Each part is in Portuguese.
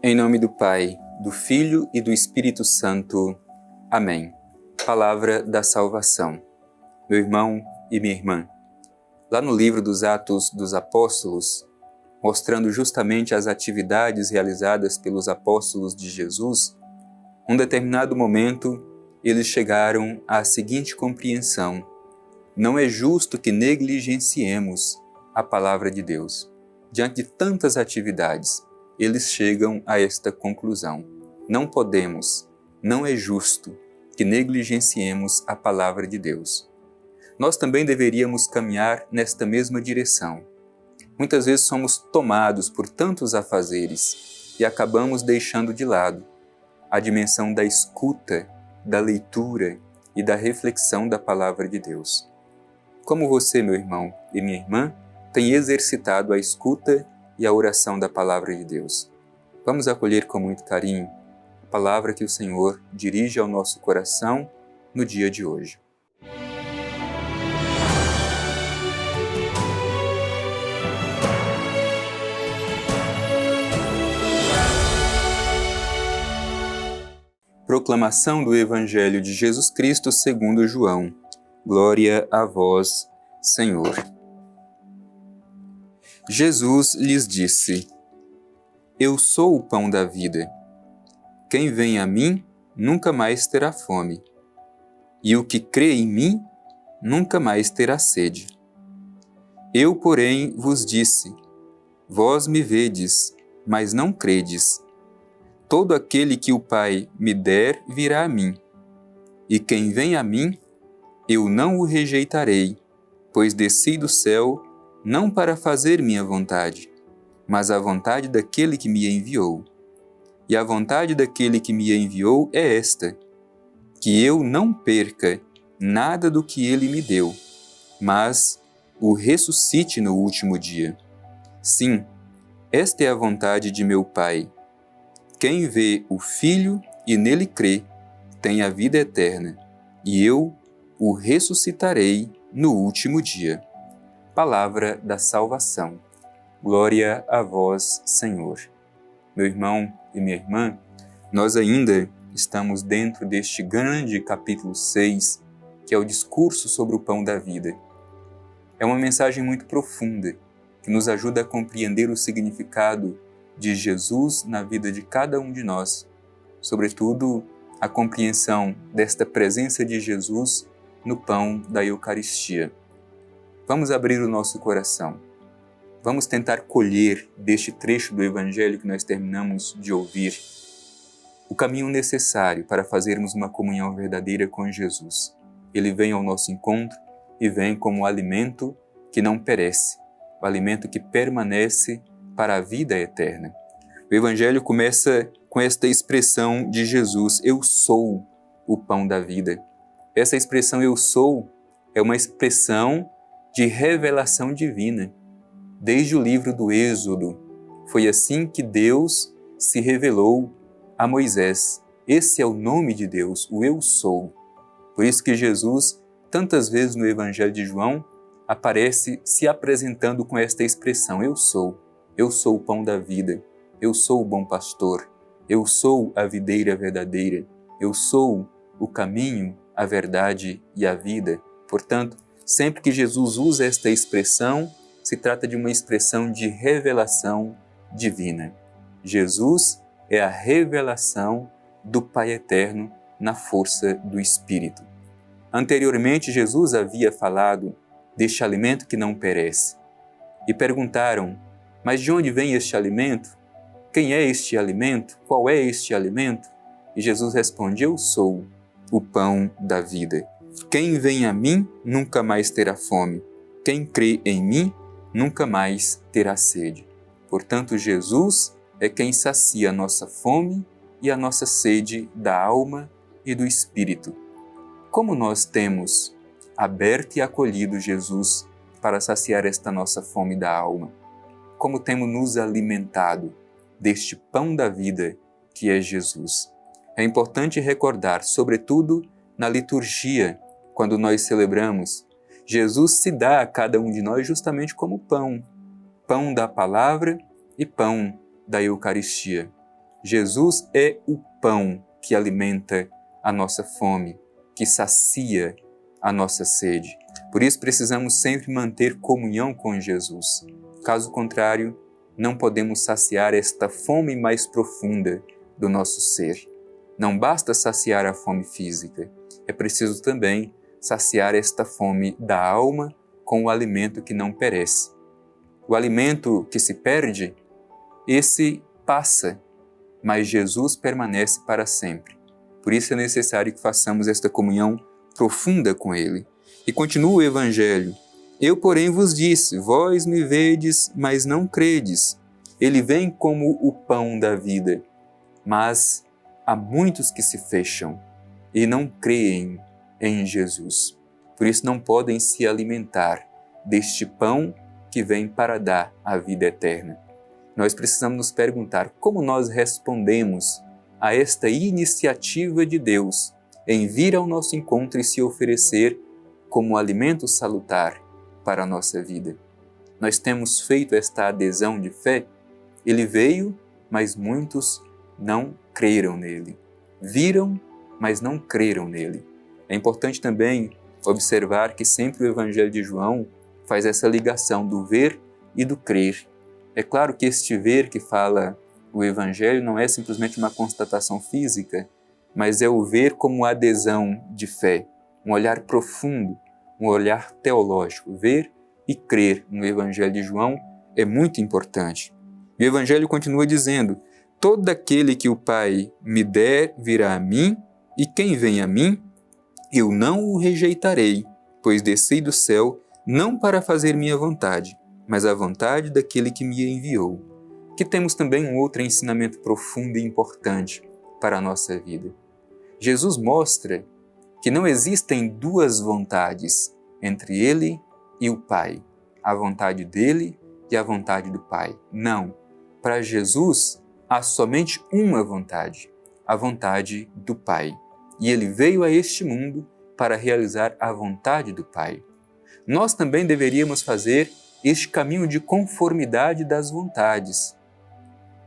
Em nome do Pai, do Filho e do Espírito Santo. Amém. Palavra da salvação. Meu irmão e minha irmã, lá no livro dos Atos dos Apóstolos, mostrando justamente as atividades realizadas pelos apóstolos de Jesus, num determinado momento, eles chegaram à seguinte compreensão: não é justo que negligenciemos a palavra de Deus. Diante de tantas atividades, eles chegam a esta conclusão: não podemos, não é justo que negligenciemos a palavra de Deus. Nós também deveríamos caminhar nesta mesma direção. Muitas vezes somos tomados por tantos afazeres e acabamos deixando de lado a dimensão da escuta, da leitura e da reflexão da palavra de Deus. Como você, meu irmão e minha irmã, tem exercitado a escuta e a oração da palavra de Deus? Vamos acolher com muito carinho a palavra que o Senhor dirige ao nosso coração no dia de hoje. Proclamação do Evangelho de Jesus Cristo segundo João. Glória a vós, Senhor. Jesus lhes disse: Eu sou o pão da vida. Quem vem a mim nunca mais terá fome, e o que crê em mim nunca mais terá sede. Eu, porém, vos disse: vós me vedes, mas não credes. Todo aquele que o Pai me der virá a mim, e quem vem a mim, eu não o rejeitarei, pois desci do céu não para fazer minha vontade, mas a vontade daquele que me enviou. E a vontade daquele que me enviou é esta: que eu não perca nada do que ele me deu, mas o ressuscite no último dia. Sim, esta é a vontade de meu Pai. Quem vê o Filho e nele crê, tem a vida eterna, e eu o ressuscitarei no último dia. Palavra da salvação. Glória a vós, Senhor. Meu irmão e minha irmã, nós ainda estamos dentro deste grande capítulo 6, que é o discurso sobre o pão da vida. É uma mensagem muito profunda, que nos ajuda a compreender o significado de Jesus na vida de cada um de nós, sobretudo a compreensão desta presença de Jesus no pão da Eucaristia. Vamos abrir o nosso coração. Vamos tentar colher deste trecho do Evangelho que nós terminamos de ouvir o caminho necessário para fazermos uma comunhão verdadeira com Jesus. Ele vem ao nosso encontro e vem como um alimento que não perece, o alimento que permanece para a vida eterna. O Evangelho começa com esta expressão de Jesus: eu sou o pão da vida. Essa expressão eu sou é uma expressão de revelação divina. Desde o livro do Êxodo, foi assim que Deus se revelou a Moisés. Esse é o nome de Deus, o eu sou. Por isso que Jesus, tantas vezes no Evangelho de João, aparece se apresentando com esta expressão: eu sou o pão da vida, eu sou o bom pastor, eu sou a videira verdadeira, eu sou o caminho, a verdade e a vida. Portanto, sempre que Jesus usa esta expressão, se trata de uma expressão de revelação divina. Jesus é a revelação do Pai Eterno na força do Espírito. Anteriormente, Jesus havia falado deste alimento que não perece. E perguntaram: mas de onde vem este alimento? Quem é este alimento? Qual é este alimento? E Jesus responde: eu sou o pão da vida. Quem vem a mim nunca mais terá fome. Quem crê em mim nunca mais terá sede. Portanto, Jesus é quem sacia a nossa fome e a nossa sede da alma e do espírito. Como nós temos aberto e acolhido Jesus para saciar esta nossa fome da alma? Como temos nos alimentado deste pão da vida que é Jesus? É importante recordar, sobretudo na liturgia, quando nós celebramos, Jesus se dá a cada um de nós justamente como pão, pão da palavra e pão da Eucaristia. Jesus é o pão que alimenta a nossa fome, que sacia a nossa sede. Por isso precisamos sempre manter comunhão com Jesus. Caso contrário, não podemos saciar esta fome mais profunda do nosso ser. Não basta saciar a fome física, é preciso também saciar esta fome da alma com o alimento que não perece. O alimento que se perde, esse passa, mas Jesus permanece para sempre. Por isso é necessário que façamos esta comunhão profunda com Ele. E continua o Evangelho. Eu, porém, vos disse, vós me vedes, mas não credes. Ele vem como o pão da vida. Mas há muitos que se fecham e não creem em Jesus. Por isso não podem se alimentar deste pão que vem para dar a vida eterna. Nós precisamos nos perguntar como nós respondemos a esta iniciativa de Deus em vir ao nosso encontro e se oferecer como alimento salutar para a nossa vida. Nós temos feito esta adesão de fé. Ele veio, mas muitos não creram nele. Viram, mas não creram nele. É importante também observar que sempre o Evangelho de João faz essa ligação do ver e do crer. É claro que este ver que fala o Evangelho não é simplesmente uma constatação física, mas é o ver como adesão de fé, um olhar profundo, um olhar teológico. Ver e crer no Evangelho de João é muito importante. E o Evangelho continua dizendo, todo aquele que o Pai me der virá a mim, e quem vem a mim, eu não o rejeitarei, pois desci do céu não para fazer minha vontade, mas a vontade daquele que me enviou. Que temos também um outro ensinamento profundo e importante para a nossa vida. Jesus mostra que não existem duas vontades entre Ele e o Pai, a vontade dele e a vontade do Pai. Não. Para Jesus, há somente uma vontade, a vontade do Pai. E Ele veio a este mundo para realizar a vontade do Pai. Nós também deveríamos fazer este caminho de conformidade das vontades.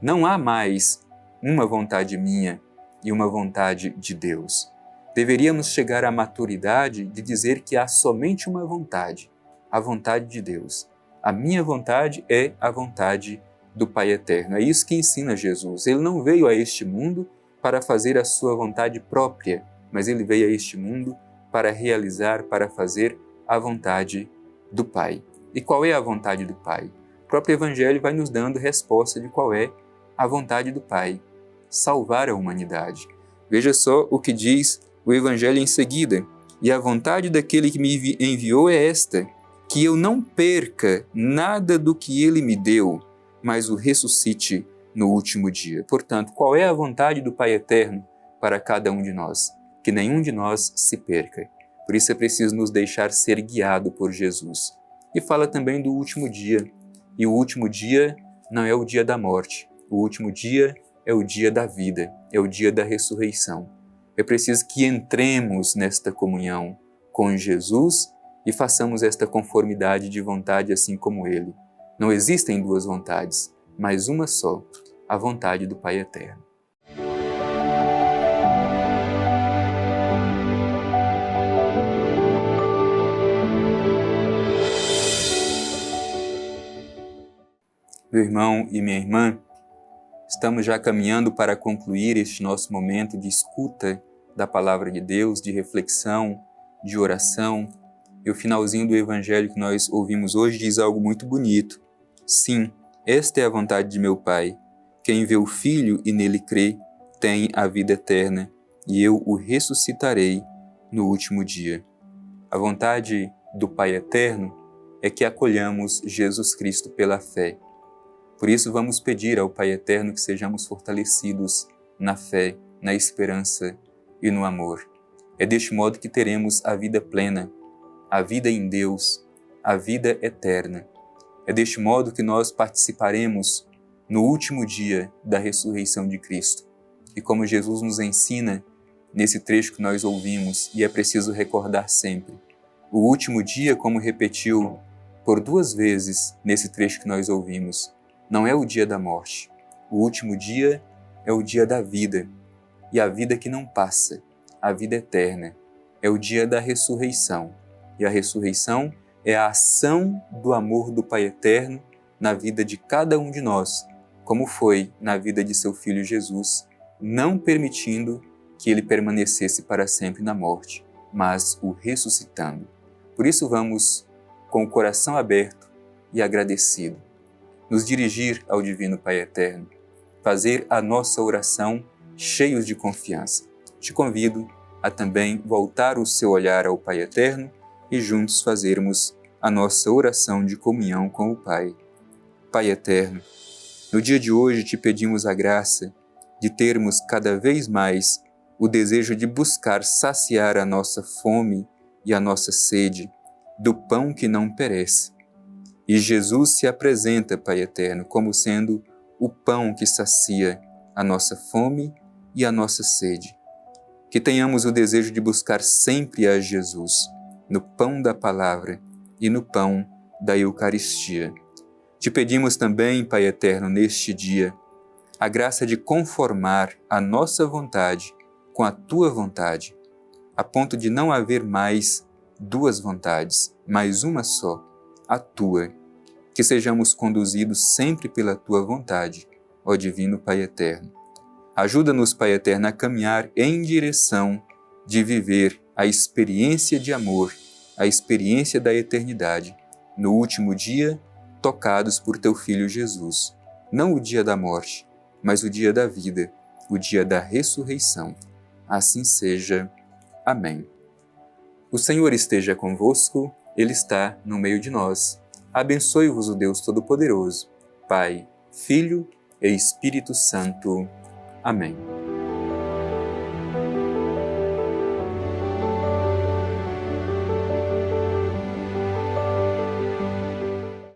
Não há mais uma vontade minha e uma vontade de Deus. Deveríamos chegar à maturidade de dizer que há somente uma vontade, a vontade de Deus. A minha vontade é a vontade do Pai Eterno. É isso que ensina Jesus. Ele não veio a este mundo para fazer a sua vontade própria, mas ele veio a este mundo para realizar, para fazer a vontade do Pai. E qual é a vontade do Pai? O próprio Evangelho vai nos dando resposta de qual é a vontade do Pai: salvar a humanidade. Veja só o que diz o Evangelho em seguida. E a vontade daquele que me enviou é esta, que eu não perca nada do que ele me deu, mas o ressuscite no último dia. Portanto, qual é a vontade do Pai Eterno para cada um de nós? Que nenhum de nós se perca. Por isso é preciso nos deixar ser guiado por Jesus. E fala também do último dia. E o último dia não é o dia da morte. O último dia é o dia da vida, é o dia da ressurreição. É preciso que entremos nesta comunhão com Jesus e façamos esta conformidade de vontade assim como Ele. Não existem duas vontades, mas uma só, a vontade do Pai Eterno. Meu irmão e minha irmã, estamos já caminhando para concluir este nosso momento de escuta da Palavra de Deus, de reflexão, de oração. E o finalzinho do Evangelho que nós ouvimos hoje diz algo muito bonito. Sim, esta é a vontade de meu Pai. Quem vê o Filho e nele crê, tem a vida eterna, e eu o ressuscitarei no último dia. A vontade do Pai Eterno é que acolhamos Jesus Cristo pela fé. Por isso vamos pedir ao Pai Eterno que sejamos fortalecidos na fé, na esperança e no amor. É deste modo que teremos a vida plena, a vida em Deus, a vida eterna. É deste modo que nós participaremos no último dia da ressurreição de Cristo. E como Jesus nos ensina nesse trecho que nós ouvimos, e é preciso recordar sempre, o último dia, como repetiu por 2 vezes nesse trecho que nós ouvimos, não é o dia da morte. O último dia é o dia da vida, e a vida que não passa, a vida eterna, é o dia da ressurreição. E a ressurreição é a ação do amor do Pai Eterno na vida de cada um de nós, como foi na vida de seu Filho Jesus, não permitindo que ele permanecesse para sempre na morte, mas o ressuscitando. Por isso vamos, com o coração aberto e agradecido, nos dirigir ao Divino Pai Eterno, fazer a nossa oração cheios de confiança. Te convido a também voltar o seu olhar ao Pai Eterno e juntos fazermos a nossa oração de comunhão com o Pai. Pai Eterno, no dia de hoje te pedimos a graça de termos cada vez mais o desejo de buscar saciar a nossa fome e a nossa sede do pão que não perece. E Jesus se apresenta, Pai Eterno, como sendo o pão que sacia a nossa fome e a nossa sede. Que tenhamos o desejo de buscar sempre a Jesus, no pão da palavra e no pão da Eucaristia. Te pedimos também, Pai Eterno, neste dia, a graça de conformar a nossa vontade com a Tua vontade, a ponto de não haver mais duas vontades, mas uma só, a Tua. Que sejamos conduzidos sempre pela Tua vontade, ó Divino Pai Eterno. Ajuda-nos, Pai Eterno, a caminhar em direção de viver a experiência de amor, a experiência da eternidade, no último dia, tocados por Teu Filho Jesus. Não o dia da morte, mas o dia da vida, o dia da ressurreição. Assim seja. Amém. O Senhor esteja convosco, Ele está no meio de nós. Abençoe-vos o Deus Todo-Poderoso, Pai, Filho e Espírito Santo. Amém.